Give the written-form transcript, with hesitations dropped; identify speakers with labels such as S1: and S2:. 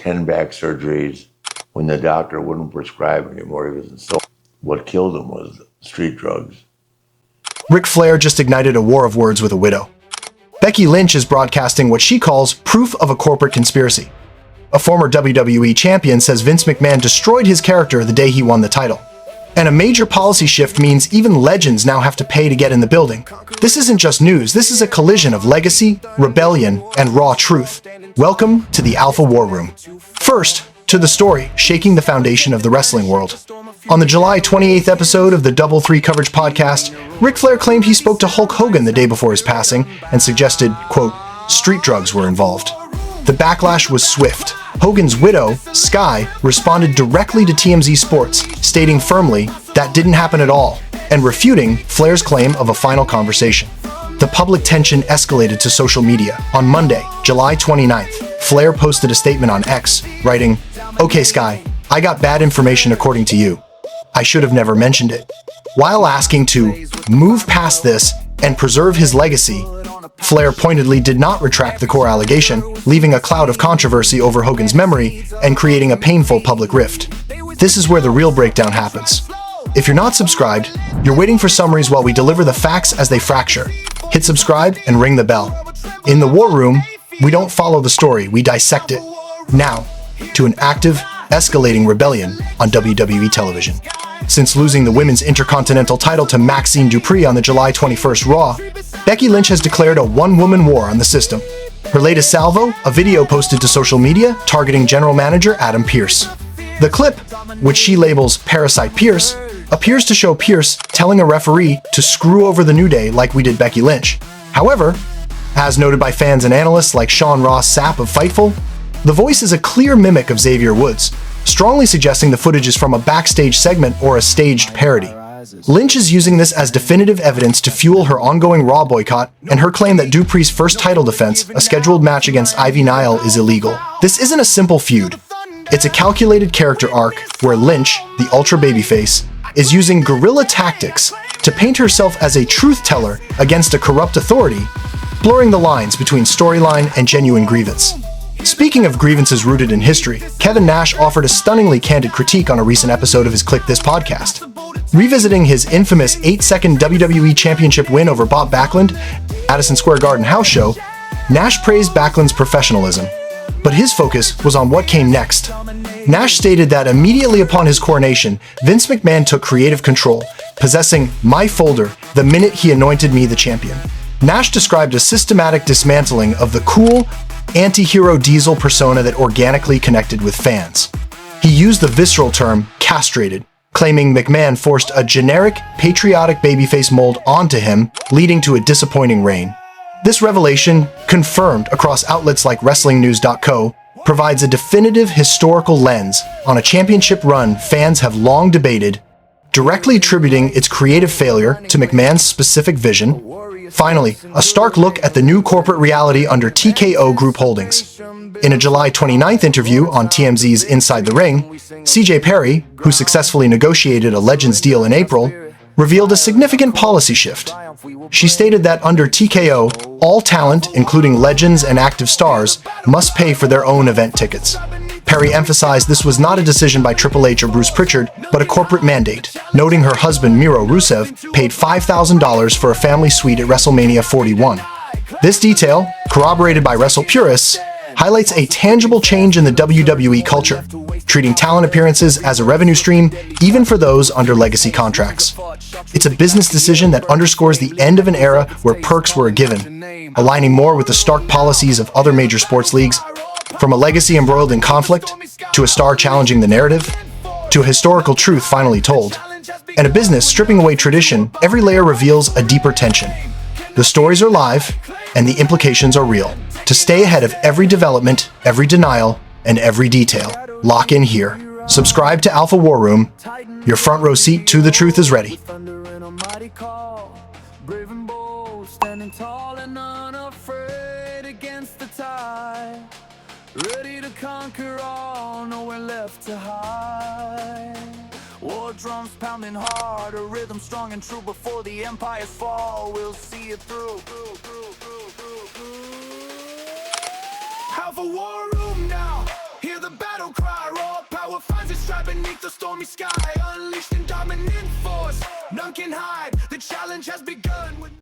S1: 10 back surgeries. When the doctor wouldn't prescribe anymore, he was insulted. What killed him was street drugs.
S2: Ric Flair just ignited a war of words with a widow. Becky Lynch is broadcasting what she calls proof of a corporate conspiracy. A former WWE champion says Vince McMahon destroyed his character the day he won the title. And a major policy shift means even legends now have to pay to get in the building. This isn't just news, this is a collision of legacy, rebellion, and raw truth. Welcome to the Alpha War Room. First, to the story shaking the foundation of the wrestling world. On the July 28th episode of the Double Three Coverage podcast, Ric Flair claimed he spoke to Hulk Hogan the day before his passing and suggested, quote, street drugs were involved. The backlash was swift. Hogan's widow, Sky, responded directly to TMZ Sports, stating firmly that didn't happen at all, and refuting Flair's claim of a final conversation. The public tension escalated to social media. On Monday, July 29th, Flair posted a statement on X, writing, "Okay, Sky, I got bad information according to you. I should have never mentioned it." While asking to move past this and preserve his legacy, Flair pointedly did not retract the core allegation, leaving a cloud of controversy over Hogan's memory and creating a painful public rift. This is where the real breakdown happens. If you're not subscribed, you're waiting for summaries while we deliver the facts as they fracture. Hit subscribe and ring the bell. In the War Room, we don't follow the story, we dissect it. Now, to an active, escalating rebellion on WWE television. Since losing the Women's Intercontinental title to Maxine Dupree on the July 21st Raw, Becky Lynch has declared a one-woman war on the system. Her latest salvo, a video posted to social media targeting General Manager Adam Pearce. The clip, which she labels Parasite Pearce, appears to show Pearce telling a referee to screw over the New Day like we did Becky Lynch. However, as noted by fans and analysts like Sean Ross Sapp of Fightful, the voice is a clear mimic of Xavier Woods, strongly suggesting the footage is from a backstage segment or a staged parody. Lynch is using this as definitive evidence to fuel her ongoing Raw boycott and her claim that Dupree's first title defense, a scheduled match against Ivy Nile, is illegal. This isn't a simple feud. It's a calculated character arc where Lynch, the ultra babyface, is using guerrilla tactics to paint herself as a truth teller against a corrupt authority, blurring the lines between storyline and genuine grievance. Speaking of grievances rooted in history, Kevin Nash offered a stunningly candid critique on a recent episode of his Click This podcast. Revisiting his infamous 8-second WWE Championship win over Bob Backlund at Madison Square Garden house show, Nash praised Backlund's professionalism, but his focus was on what came next. Nash stated that immediately upon his coronation, Vince McMahon took creative control, possessing my folder the minute he anointed me the champion. Nash described a systematic dismantling of the cool, anti-hero Diesel persona that organically connected with fans. He used the visceral term castrated, claiming McMahon forced a generic, patriotic babyface mold onto him, leading to a disappointing reign. This revelation, confirmed across outlets like WrestlingNews.co, provides a definitive historical lens on a championship run fans have long debated, directly attributing its creative failure to McMahon's specific vision. Finally, a stark look at the new corporate reality under TKO Group Holdings. In a July 29th interview on TMZ's Inside the Ring, CJ Perry, who successfully negotiated a Legends deal in April, revealed a significant policy shift. She stated that under TKO, all talent, including legends and active stars, must pay for their own event tickets. Perry emphasized this was not a decision by Triple H or Bruce Pritchard, but a corporate mandate, noting her husband Miro Rusev paid $5,000 for a family suite at WrestleMania 41. This detail, corroborated by Wrestle purists, highlights a tangible change in the WWE culture, treating talent appearances as a revenue stream even for those under legacy contracts. It's a business decision that underscores the end of an era where perks were a given, aligning more with the stark policies of other major sports leagues. From a legacy embroiled in conflict, to a star challenging the narrative, to a historical truth finally told. And a business stripping away tradition, every layer reveals a deeper tension. The stories are live, and the implications are real. To stay ahead of every development, every denial, and every detail, lock in here. Subscribe to Alpha War Room. Your front row seat to the truth is ready.
S3: Ready to conquer all, nowhere left to hide. War drums pounding hard, a rhythm strong and true. Before the empires fall, we'll see it through. Alpha War Room now, hear the is trapped beneath the stormy sky, unleashed in dominant force. None can hide, the challenge has begun with